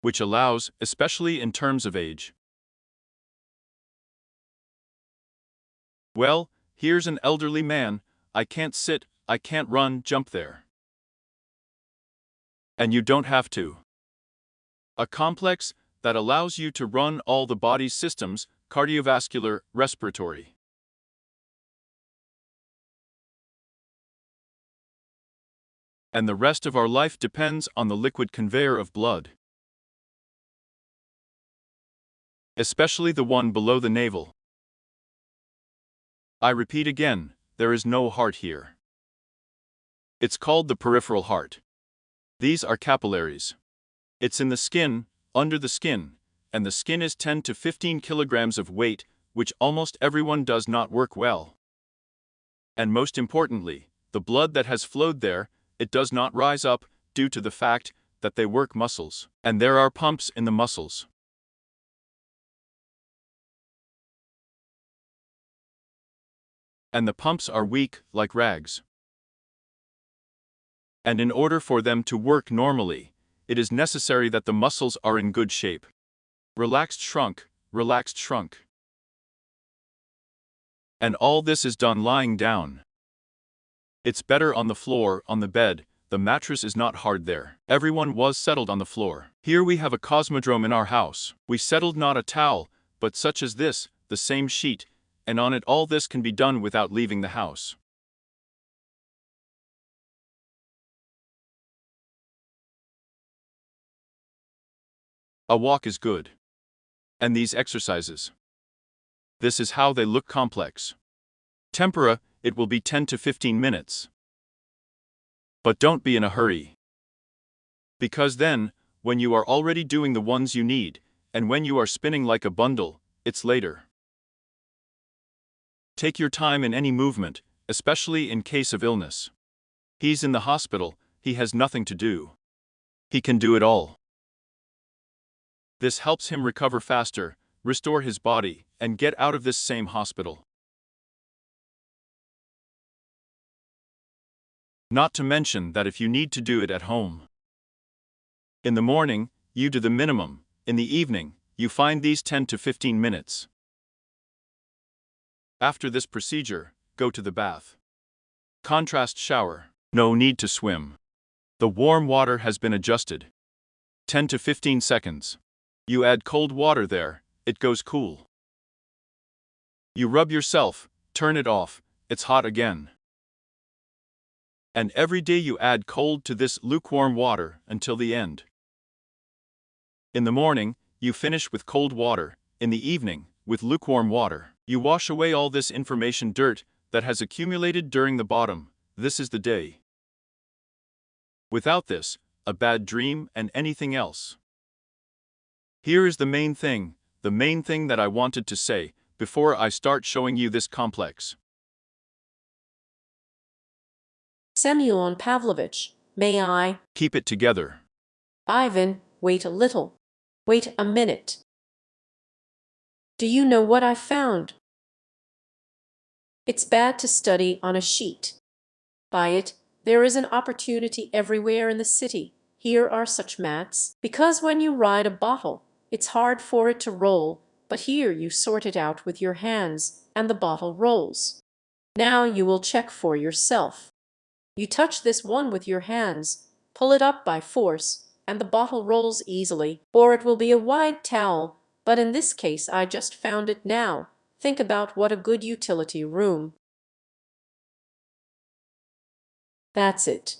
which allows, especially in terms of age. Well, here's an elderly man, I can't sit, I can't run, jump there. And you don't have to. A complex that allows you to run all the body's systems, cardiovascular, respiratory. And the rest of our life depends on the liquid conveyor of blood. Especially the one below the navel. I repeat again, there is no heart here. It's called the peripheral heart. These are capillaries. It's in the skin, under the skin, and the skin is 10 to 15 kilograms of weight, which almost everyone does not work well. And most importantly, the blood that has flowed there, it does not rise up due to the fact that they work muscles, and there are pumps in the muscles. And the pumps are weak, like rags. And in order for them to work normally, it is necessary that the muscles are in good shape. Relaxed shrunk, relaxed shrunk. And all this is done lying down. It's better on the floor, on the bed, the mattress is not hard there. Everyone was settled on the floor. Here we have a cosmodrome in our house. We settled not a towel, but such as this, the same sheet, and on it all this can be done without leaving the house. A walk is good. And these exercises. This is how they look complex. Tempera, it will be 10 to 15 minutes. But don't be in a hurry. Because then, when you are already doing the ones you need, and when you are spinning like a bundle, it's later. Take your time in any movement, especially in case of illness. He's in the hospital, he has nothing to do. He can do it all. This helps him recover faster, restore his body, and get out of this same hospital. Not to mention that if you need to do it at home. In the morning, you do the minimum, in the evening, you find these 10 to 15 minutes. After this procedure, go to the bath. Contrast shower. No need to swim. The warm water has been adjusted. 10 to 15 seconds. You add cold water there, it goes cool. You rub yourself, turn it off, it's hot again. And every day you add cold to this lukewarm water until the end. In the morning, you finish with cold water, in the evening, with lukewarm water. You wash away all this information dirt that has accumulated during the bottom, this is the day. Without this, a bad dream and anything else. Here is the main thing that I wanted to say, before I start showing you this complex. Semyon Pavlovich, may I? Keep it together. Ivan, wait a little. Wait a minute. Do you know what I found? It's bad to study on a sheet. By it, there is an opportunity everywhere in the city. Here are such mats, because when you ride a bottle, it's hard for it to roll, but here you sort it out with your hands, and the bottle rolls. Now you will check for yourself. You touch this one with your hands, pull it up by force, and the bottle rolls easily, or it will be a wide towel, but in this case I just found it now. Think about what a good utility room. That's it.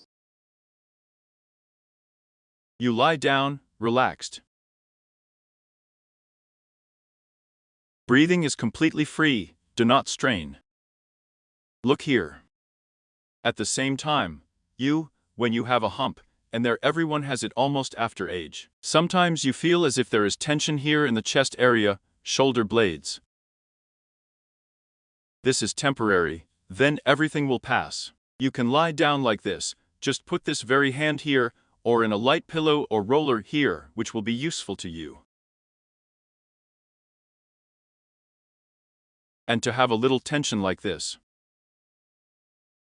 You lie down, relaxed. Breathing is completely free, do not strain. Look here. At the same time, when you have a hump, and there everyone has it almost after age. Sometimes you feel as if there is tension here in the chest area, shoulder blades. This is temporary, then everything will pass. You can lie down like this, just put this very hand here, or in a light pillow or roller here, which will be useful to you. And to have a little tension like this.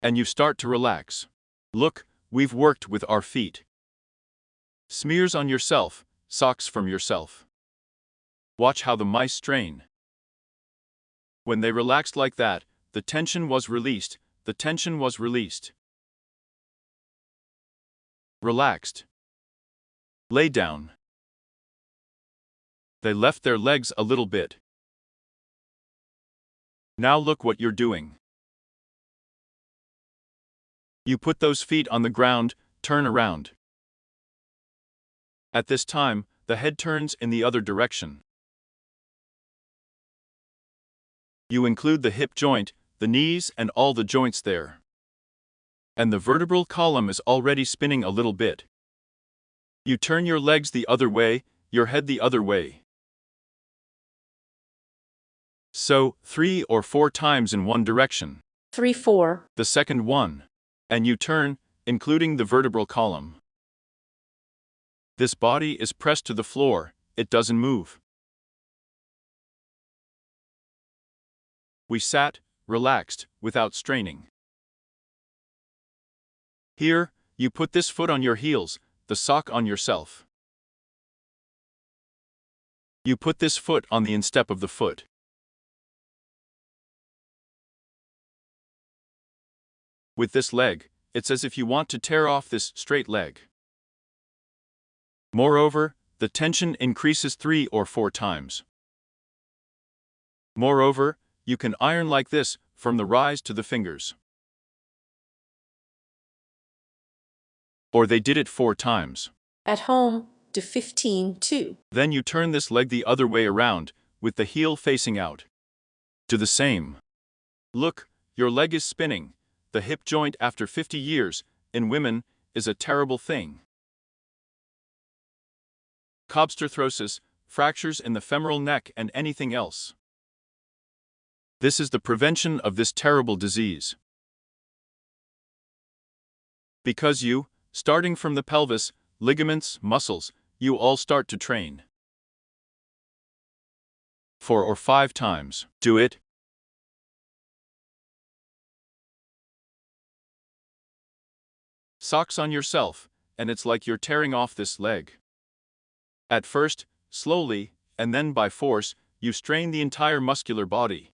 And you start to relax. Look, we've worked with our feet. Smears on yourself, socks from yourself. Watch how the mice strain. When they relaxed like that, the tension was released, the tension was released. Relaxed. Lay down. They left their legs a little bit. Now look what you're doing. You put those feet on the ground, turn around. At this time, the head turns in the other direction. You include the hip joint, the knees and all the joints there. And the vertebral column is already spinning a little bit. You turn your legs the other way, your head the other way. So, 3 or 4 times in one direction. 3, 4. The second one. And you turn, including the vertebral column. This body is pressed to the floor, it doesn't move. We sat, relaxed, without straining. Here, you put this foot on your heels, the sock on yourself. You put this foot on the instep of the foot. With this leg, it's as if you want to tear off this straight leg. Moreover, the tension increases 3 or 4 times. Moreover, you can iron like this, from the rise to the fingers. Or they did it 4 times. At home, do 15, 2. Then you turn this leg the other way around, with the heel facing out. Do the same. Look, your leg is spinning. The hip joint after 50 years, in women, is a terrible thing. Cobsterthrosis, fractures in the femoral neck and anything else. This is the prevention of this terrible disease. Because you, starting from the pelvis, ligaments, muscles, you all start to train. 4 or 5 times. Do it. Socks on yourself, and it's like you're tearing off this leg. At first, slowly, and then by force, you strain the entire muscular body.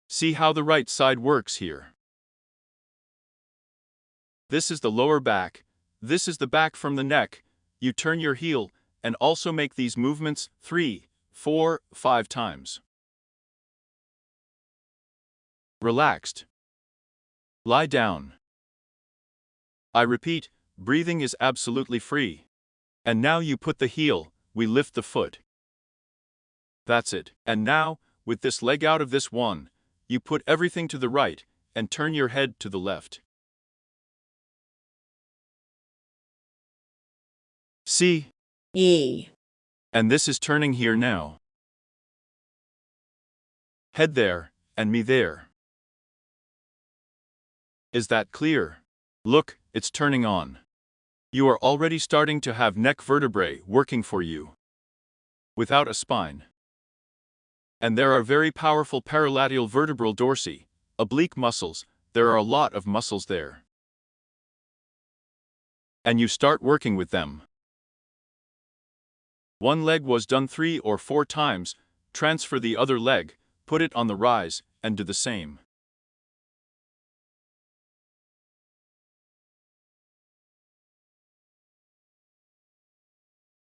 See how the right side works here. This is the lower back, this is the back from the neck. You turn your heel, and also make these movements 3, 4, 5 times. Relaxed. Lie down. I repeat, breathing is absolutely free. And now you put the heel, we lift the foot. That's it. And now, with this leg out of this one, you put everything to the right, and turn your head to the left. See? Ye. And this is turning here now. Head there, and me there. Is that clear? Look, it's turning on. You are already starting to have neck vertebrae working for you. Without a spine. And there are very powerful paralateral vertebral dorsi, oblique muscles, there are a lot of muscles there. And you start working with them. One leg was done 3 or 4 times, transfer the other leg, put it on the rise, and do the same.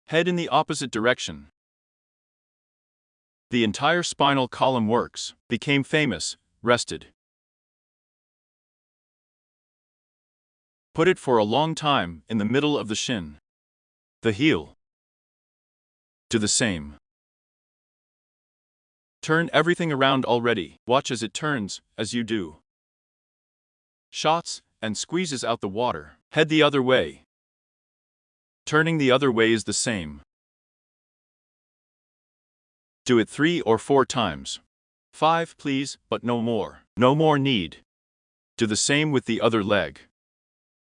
Head in the opposite direction. The entire spinal column works, became famous, rested. Put it for a long time in the middle of the shin. The heel. Do the same. Turn everything around already, watch as it turns, as you do. Shots, and squeezes out the water. Head the other way. Turning the other way is the same. Do it 3 or 4 times. 5, please, but no more. No more need. Do the same with the other leg.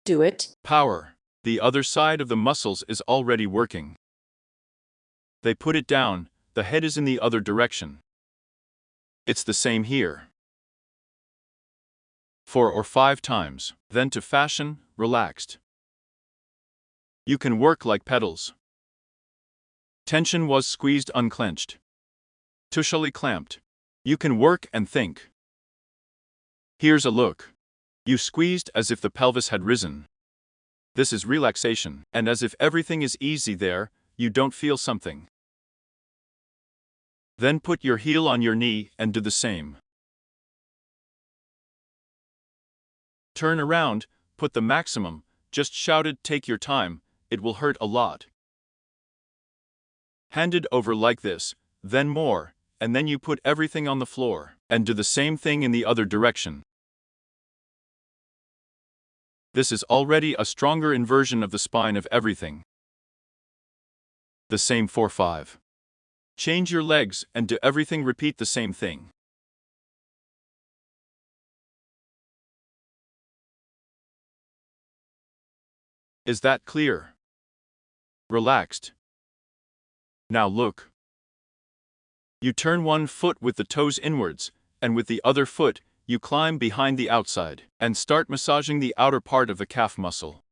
Do it. Power. The other side of the muscles is already working. They put it down, the head is in the other direction. It's the same here. 4 or 5 times. Then to fashion, relaxed. You can work like pedals. Tension was squeezed unclenched. Tightly clamped. You can work and think. Here's a look. You squeezed as if the pelvis had risen. This is relaxation, and as if everything is easy there, you don't feel something. Then put your heel on your knee and do the same. Turn around, put the maximum, just shouted, take your time, it will hurt a lot. Hand it over like this, then more, and then you put everything on the floor, and do the same thing in the other direction. This is already a stronger inversion of the spine of everything. The same 4-5. Change your legs and do everything, repeat the same thing. Is that clear? Relaxed. Now look. You turn one foot with the toes inwards, and with the other foot, you climb behind the outside, and start massaging the outer part of the calf muscle.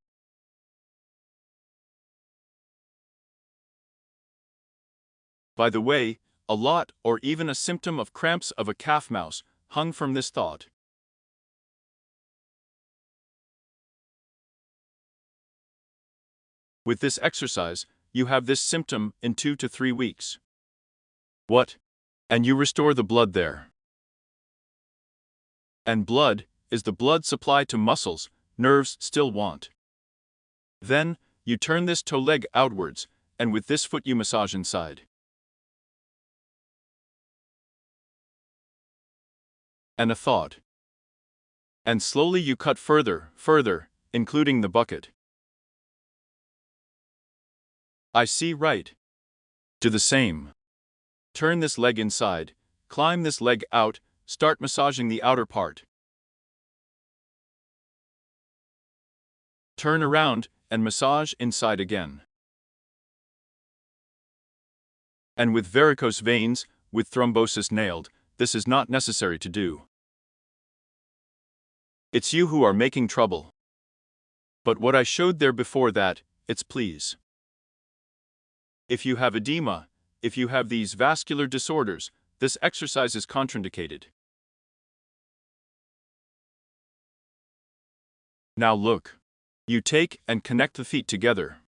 By the way, a lot or even a symptom of cramps of a calf mouse hung from this thought. With this exercise, you have this symptom in 2 to 3 weeks. What? And you restore the blood there. And blood is the blood supply to muscles, nerves still want. Then, you turn this toe leg outwards, and with this foot you massage inside. And a thought. And slowly you cut further, including the bucket. I see, right. Do the same. Turn this leg inside, climb this leg out, start massaging the outer part. Turn around and massage inside again. And with varicose veins, with thrombosis nailed, this is not necessary to do. It's you who are making trouble. But what I showed there before that, it's please. If you have edema, if you have these vascular disorders, this exercise is contraindicated. Now look. You take and connect the feet together.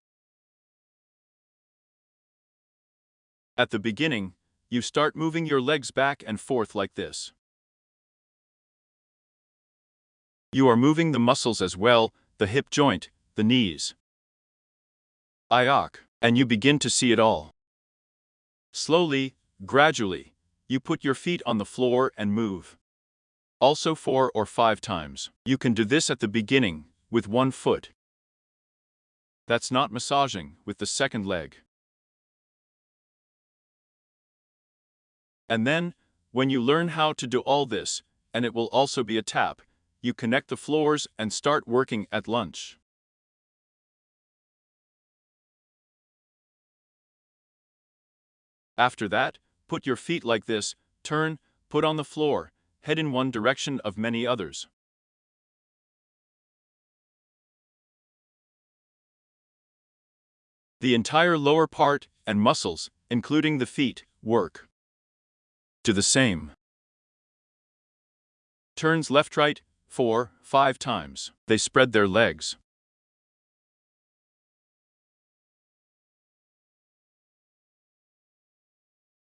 At the beginning, you start moving your legs back and forth like this. You are moving the muscles as well, the hip joint, the knees. And you begin to see it all. Slowly, gradually, you put your feet on the floor and move. Also 4 or 5 times. You can do this at the beginning, with one foot. That's not massaging, with the second leg. And then, when you learn how to do all this, and it will also be a tap, you connect the floors and start working at lunch. After that, put your feet like this, turn, put on the floor, head in one direction of many others. The entire lower part and muscles, including the feet, work. Do the same. Turns left-right, 4, 5 times. They spread their legs.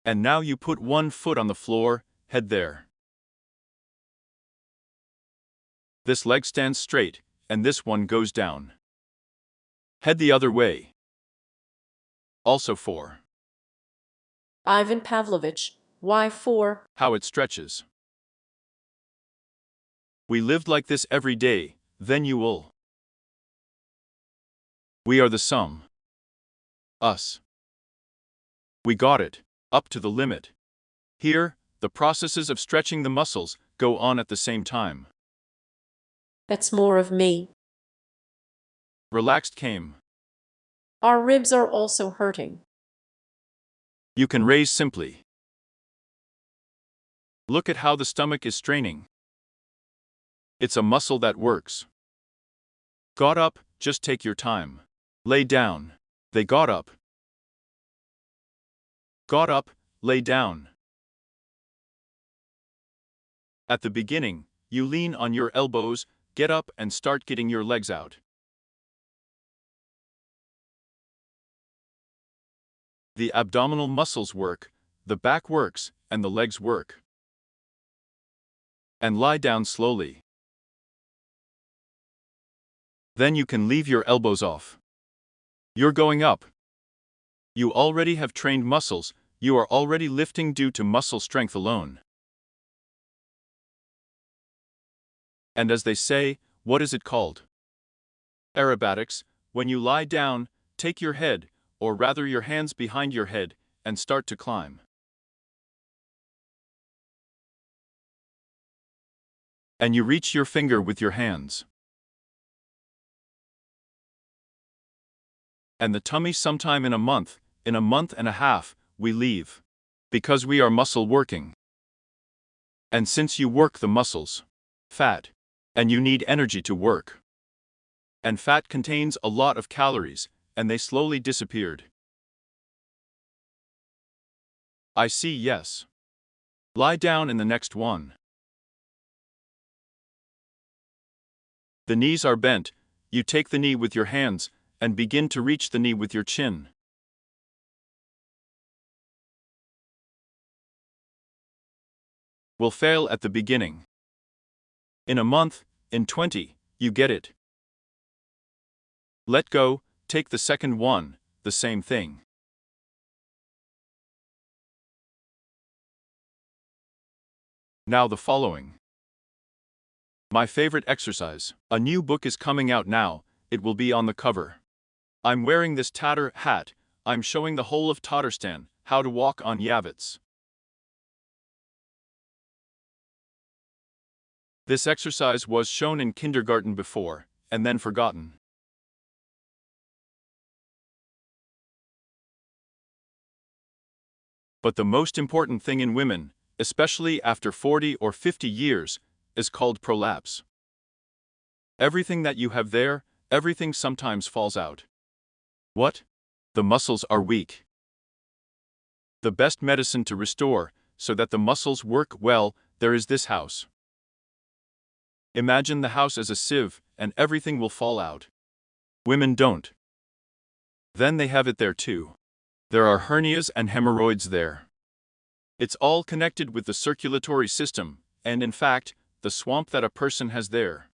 And now you put one foot on the floor, head there. This leg stands straight, and this one goes down. Head the other way. Also 4. Ivan Pavlovich, why 4? How it stretches. We lived like this every day, then you will. We are the sum. Us. We got it, up to the limit. Here, the processes of stretching the muscles go on at the same time. That's more of me. Relaxed came. Our ribs are also hurting. You can raise simply. Look at how the stomach is straining. It's a muscle that works. Got up, just take your time. Lay down. They got up. Got up, lay down. At the beginning, you lean on your elbows, get up and start getting your legs out. The abdominal muscles work, the back works, and the legs work. And lie down slowly. Then you can leave your elbows off. You're going up. You already have trained muscles, you are already lifting due to muscle strength alone. And as they say, what is it called? Aerobatics. When you lie down, take your head, or rather your hands behind your head, and start to climb. And you reach your finger with your hands. And the tummy sometime in a month and a half, we leave. Because we are muscle working. And since you work the muscles, fat, and you need energy to work. And fat contains a lot of calories, and they slowly disappeared. I see, yes. Lie down in the next one. The knees are bent, you take the knee with your hands, and begin to reach the knee with your chin. Will fail at the beginning. In a month, in 20, you get it. Let go, take the second one, the same thing. Now the following. My favorite exercise. A new book is coming out now, it will be on the cover. I'm wearing this tatter hat, I'm showing the whole of Tatarstan, how to walk on Yavits. This exercise was shown in kindergarten before, and then forgotten. But the most important thing in women, especially after 40 or 50 years, is called prolapse. Everything that you have there, everything sometimes falls out. What? The muscles are weak. The best medicine to restore, so that the muscles work well, there is this house. Imagine the house as a sieve, and everything will fall out. Women don't. Then they have it there too. There are hernias and hemorrhoids there. It's all connected with the circulatory system, and in fact, the swamp that a person has there.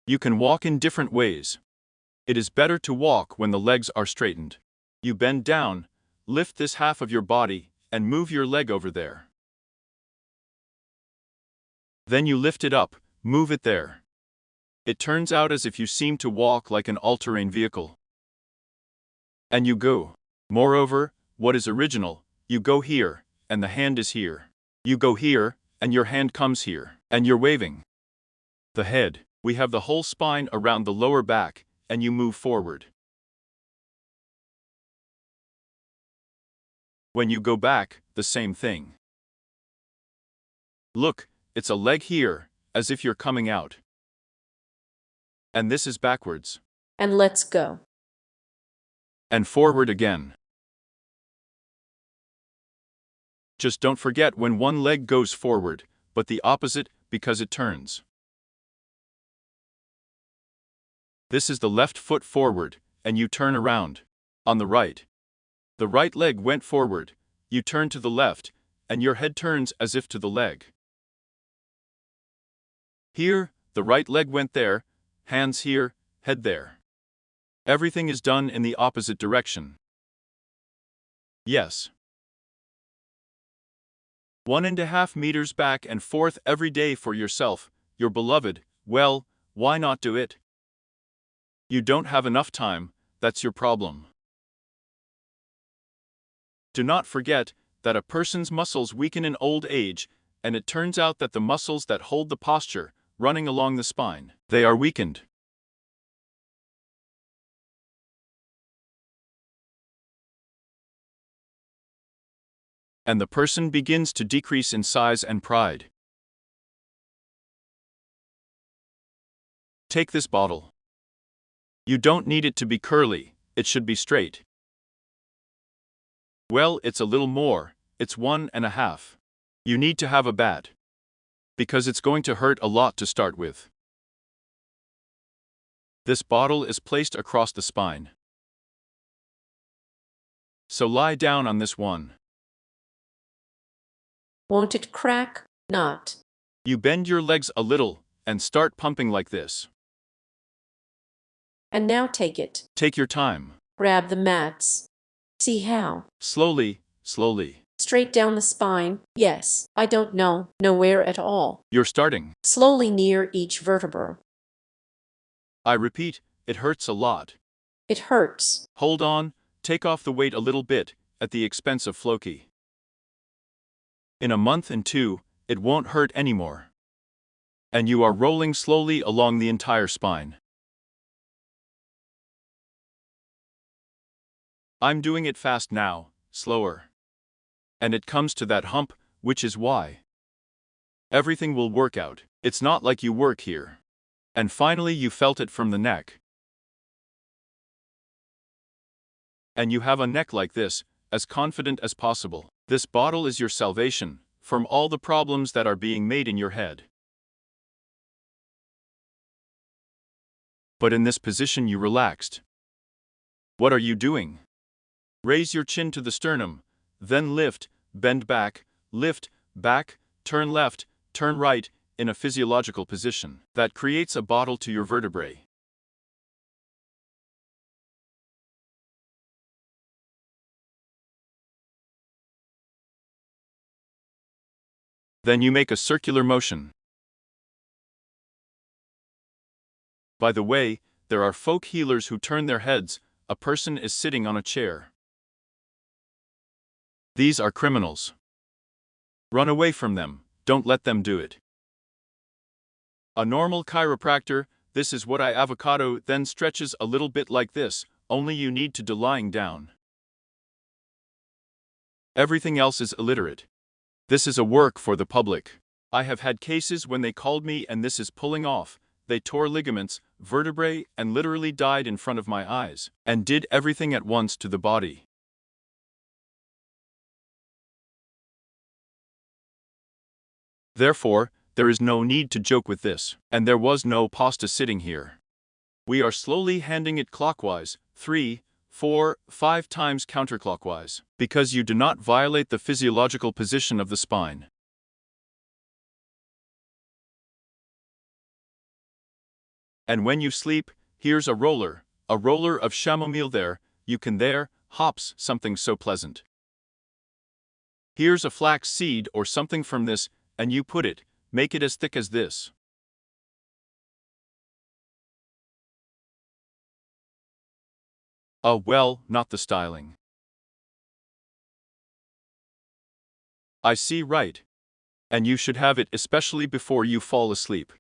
You can walk in different ways. It is better to walk when the legs are straightened. You bend down, lift this half of your body, and move your leg over there. Then you lift it up, move it there. It turns out as if you seem to walk like an all-terrain vehicle. And you go. Moreover, what is original, you go here, and the hand is here. You go here, and your hand comes here, and you're waving. The head, we have the whole spine around the lower back, and you move forward. When you go back, the same thing. Look, it's a leg here, as if you're coming out. And this is backwards. And let's go. And forward again. Just don't forget when one leg goes forward, but the opposite, because it turns. This is the left foot forward, and you turn around. On the right. The right leg went forward, you turn to the left, and your head turns as if to the leg. Here, the right leg went there, hands here, head there. Everything is done in the opposite direction. Yes. 1.5 meters back and forth every day for yourself, your beloved, well, why not do it? You don't have enough time, that's your problem. Do not forget that a person's muscles weaken in old age, and it turns out that the muscles that hold the posture, running along the spine, they are weakened. And the person begins to decrease in size and pride. Take this bottle. You don't need it to be curly, it should be straight. Well, it's a little more, it's 1.5. You need to have a bat. Because it's going to hurt a lot to start with. This bottle is placed across the spine. So lie down on this one. Won't it crack? Not. You bend your legs a little and start pumping like this. And now take it. Take your time. Grab the mats. See how? Slowly, slowly. Straight down the spine. Yes, I don't know. Nowhere at all. You're starting. Slowly near each vertebra. I repeat, it hurts a lot. It hurts. Hold on, take off the weight a little bit, at the expense of Floki. In a month and 2, it won't hurt anymore. And you are rolling slowly along the entire spine. I'm doing it fast now, slower. And it comes to that hump, which is why everything will work out. It's not like you work here. And finally you felt it from the neck. And you have a neck like this, as confident as possible. This bottle is your salvation from all the problems that are being made in your head. But in this position you relaxed. What are you doing? Raise your chin to the sternum, then lift, bend back, turn left, turn right, in a physiological position. That creates a bottle to your vertebrae. Then you make a circular motion. By the way, there are folk healers who turn their heads, a person is sitting on a chair. These are criminals. Run away from them, don't let them do it. A normal chiropractor, this is what I avocado then stretches a little bit like this, only you need to do lying down. Everything else is illiterate. This is a work for the public. I have had cases when they called me and this is pulling off. They tore ligaments, vertebrae, and literally died in front of my eyes, and did everything at once to the body. Therefore, there is no need to joke with this, and there was no pasta sitting here. We are slowly handing it clockwise, 3, 4, 5 times counterclockwise, because you do not violate the physiological position of the spine. And when you sleep, here's a roller of chamomile there, you can there, hops, something so pleasant. Here's a flax seed or something from this, and you put it, make it as thick as this. Well, not the styling. I see, right. And you should have it especially before you fall asleep.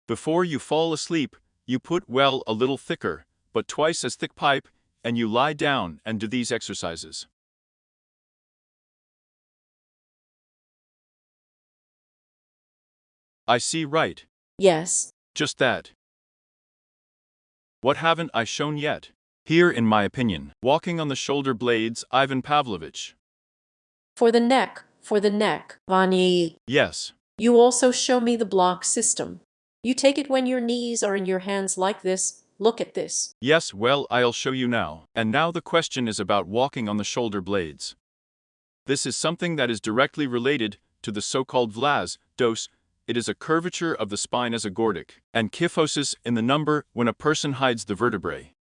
Before you fall asleep, you put well a little thicker, but twice as thick pipe, and you lie down and do these exercises. I see, right. Yes. Just that. What haven't I shown yet? Here, in my opinion, walking on the shoulder blades, Ivan Pavlovich. For the neck, Vani. Yes. You also show me the block system. You take it when your knees are in your hands like this. Look at this. Yes, well, I'll show you now. And now the question is about walking on the shoulder blades. This is something that is directly related to the so-called Vlas dose. It is a curvature of the spine as a gordic, and kyphosis in the number when a person hides the vertebrae.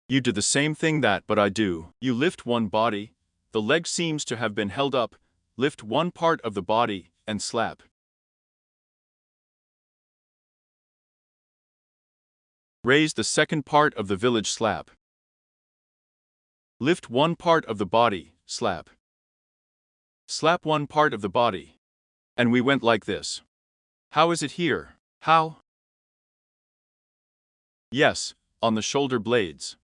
You do the same thing that but I do. You lift one body, the leg seems to have been held up, lift one part of the body, and slap. Raise the second part of the village slap. Lift one part of the body, slap. Slap one part of the body. And we went like this. How is it here? How? Yes, on the shoulder blades.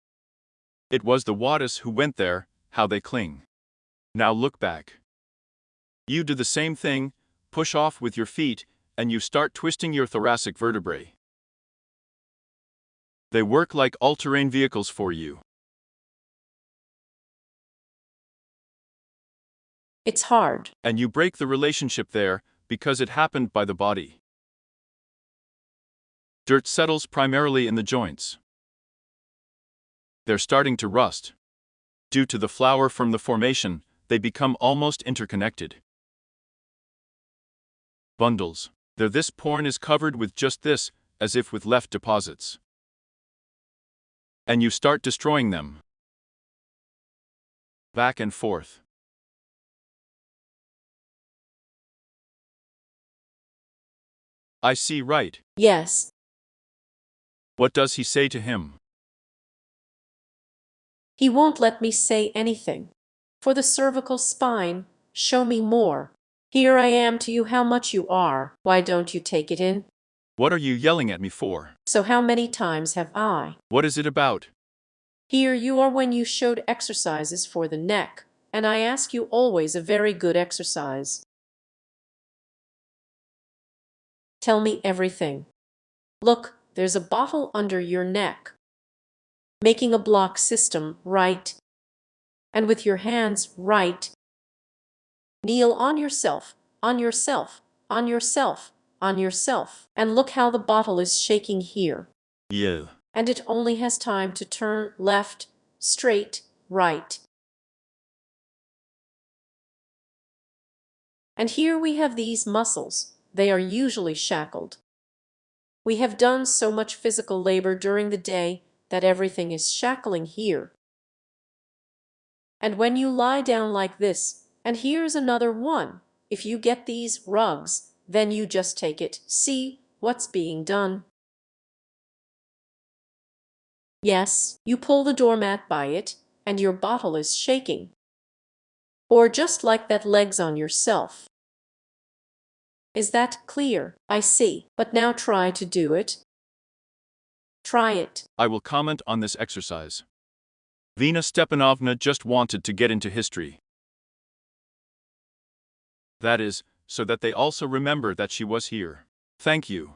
It was the Wadis who went there, how they cling. Now look back. You do the same thing, push off with your feet, and you start twisting your thoracic vertebrae. They work like all-terrain vehicles for you. It's hard. And you break the relationship there because it happened by the body. Dirt settles primarily in the joints. They're starting to rust. Due to the flour from the formation, they become almost interconnected. Bundles. This porn is covered with just this, as if with left deposits. And you start destroying them. Back and forth. I see right. Yes. What does he say to him? He won't let me say anything. For the cervical spine, show me more. Here I am to you how much you are. Why don't you take it in? What are you yelling at me for? So how many times have I? What is it about? Here you are when you showed exercises for the neck, and I ask you always a very good exercise. Tell me everything. Look, there's a bottle under your neck. Making a block system, right? And with your hands, right? Kneel on yourself, on yourself, on yourself, on yourself. And look how the bottle is shaking here. Yeah. And it only has time to turn left, straight, right. And here we have these muscles. They are usually shackled. We have done so much physical labor during the day that everything is shackling here. And when you lie down like this, and here's another one, if you get these rugs, then you just take it. See what's being done. Yes, you pull the doormat by it, and your bottle is shaking. Or just like that legs on yourself. Is that clear? I see. But now try to do it. Try it. I will comment on this exercise. Vina Stepanovna just wanted to get into history. That is, so that they also remember that she was here. Thank you.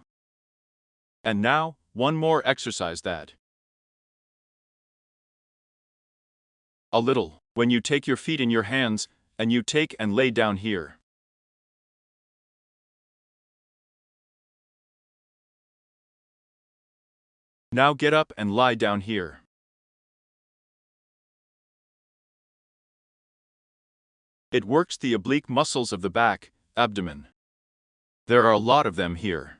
And now, one more exercise that. A little. When you take your feet in your hands, and you take and lay down here. Now get up and lie down here. It works the oblique muscles of the back, abdomen. There are a lot of them here.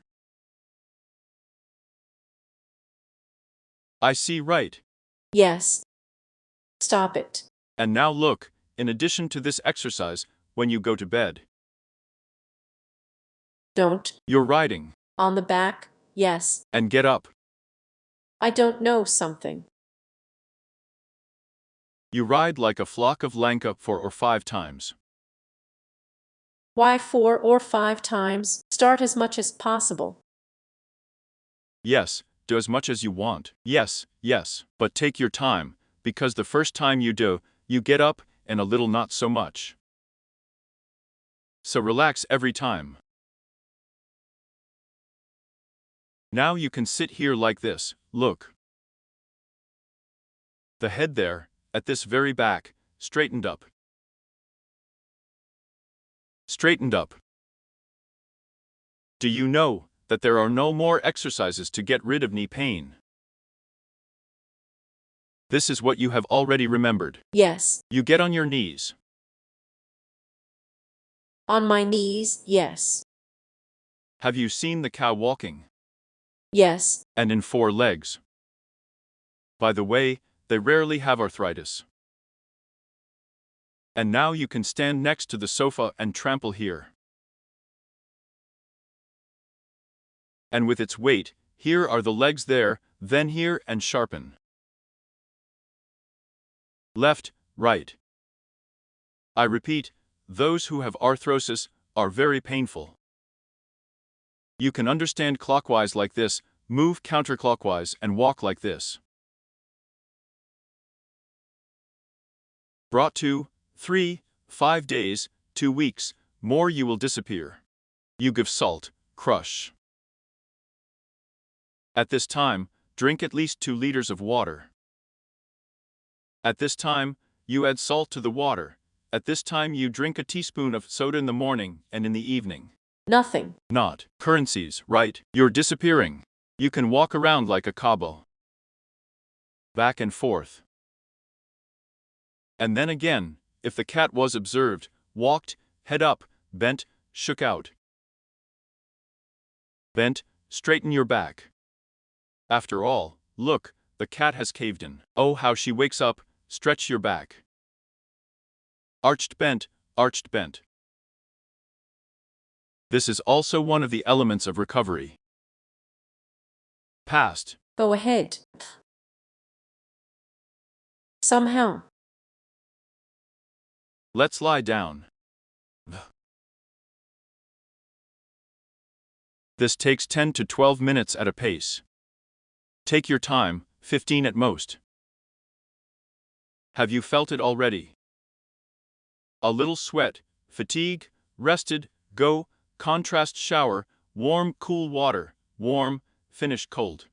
I see right. Yes. Stop it. And now look, in addition to this exercise, when you go to bed. Don't. You're riding. On the back, yes. And get up. I don't know something. You ride like a flock of lanka 4 or 5 times. Why 4 or 5 times? Start as much as possible. Yes, do as much as you want. Yes, yes, but take your time, because the first time you do, you get up, and a little not so much. So relax every time. Now you can sit here like this, look. The head there, at this very back, straightened up. Straightened up. Do you know that there are no more exercises to get rid of knee pain? This is what you have already remembered. Yes. You get on your knees. On my knees, yes. Have you seen the cow walking? Yes. And in 4 legs. By the way, they rarely have arthritis. And now you can stand next to the sofa and trample here. And with its weight, here are the legs there, then here and sharpen. Left, right. I repeat, those who have arthrosis are very painful. You can understand clockwise like this, move counterclockwise and walk like this. Brought 2, 3, 5 days, 2 weeks, more you will disappear. You give salt, crush. At this time, Drink at least 2 liters of water. At this time, you add salt to the water. At this time you drink a teaspoon of soda in the morning and in the evening. Nothing. Not currencies, right? You're disappearing. You can walk around like a cobble. Back and forth. And then again, if the cat was observed, walked, head up, bent, shook out. Bent, straighten your back. After all, look, the cat has caved in. Oh, how she wakes up, stretch your back. Arched bent, arched bent. This is also one of the elements of recovery. Past. Go ahead. Somehow. Let's lie down. This takes 10 to 12 minutes at a pace. Take your time, 15 at most. Have you felt it already? A little sweat, fatigue, rested, go, contrast shower, warm, cool water, warm, finish cold.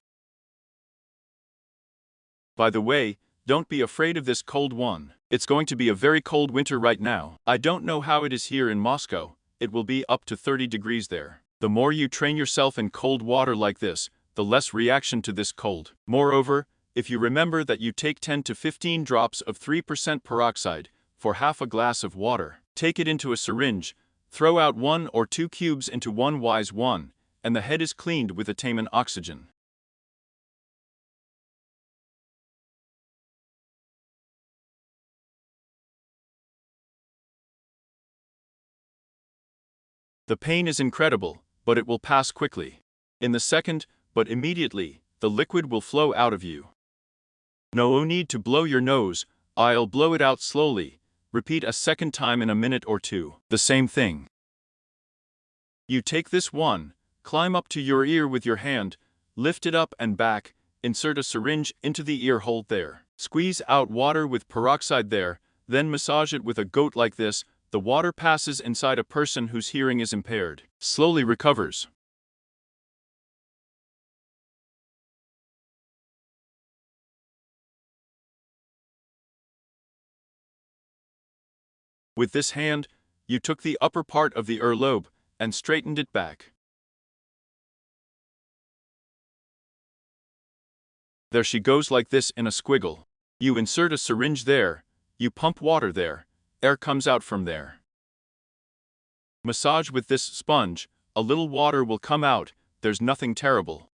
By the way, don't be afraid of this cold one. It's going to be a very cold winter right now. I don't know how it is here in Moscow. It will be up to 30 degrees there. The more you train yourself in cold water like this, the less reaction to this cold. Moreover, if you remember that you take 10 to 15 drops of 3% peroxide for half a glass of water, take it into a syringe, throw out 1 or 2 cubes into one wise one, and the head is cleaned with Ataman oxygen. The pain is incredible, but it will pass quickly. In the second, but immediately, the liquid will flow out of you. No need to blow your nose, I'll blow it out slowly. Repeat a second time in a minute or two. The same thing. You take this one, climb up to your ear with your hand, lift it up and back, insert a syringe into the ear hole there. Squeeze out water with peroxide there, then massage it with a goat like this. The water passes inside a person whose hearing is impaired. Slowly recovers. With this hand, you took the upper part of the earlobe and straightened it back. There she goes like this in a squiggle. You insert a syringe there, you pump water there, air comes out from there. Massage with this sponge, a little water will come out, there's nothing terrible.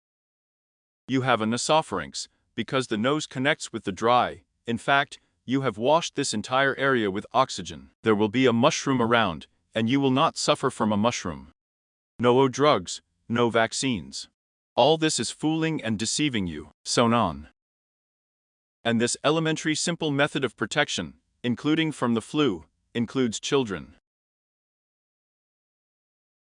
You have a nasopharynx, because the nose connects with the dry. In fact, you have washed this entire area with oxygen. There will be a mushroom around, and you will not suffer from a mushroom. No drugs, no vaccines. All this is fooling and deceiving you, so on. And this elementary simple method of protection, including from the flu, includes children.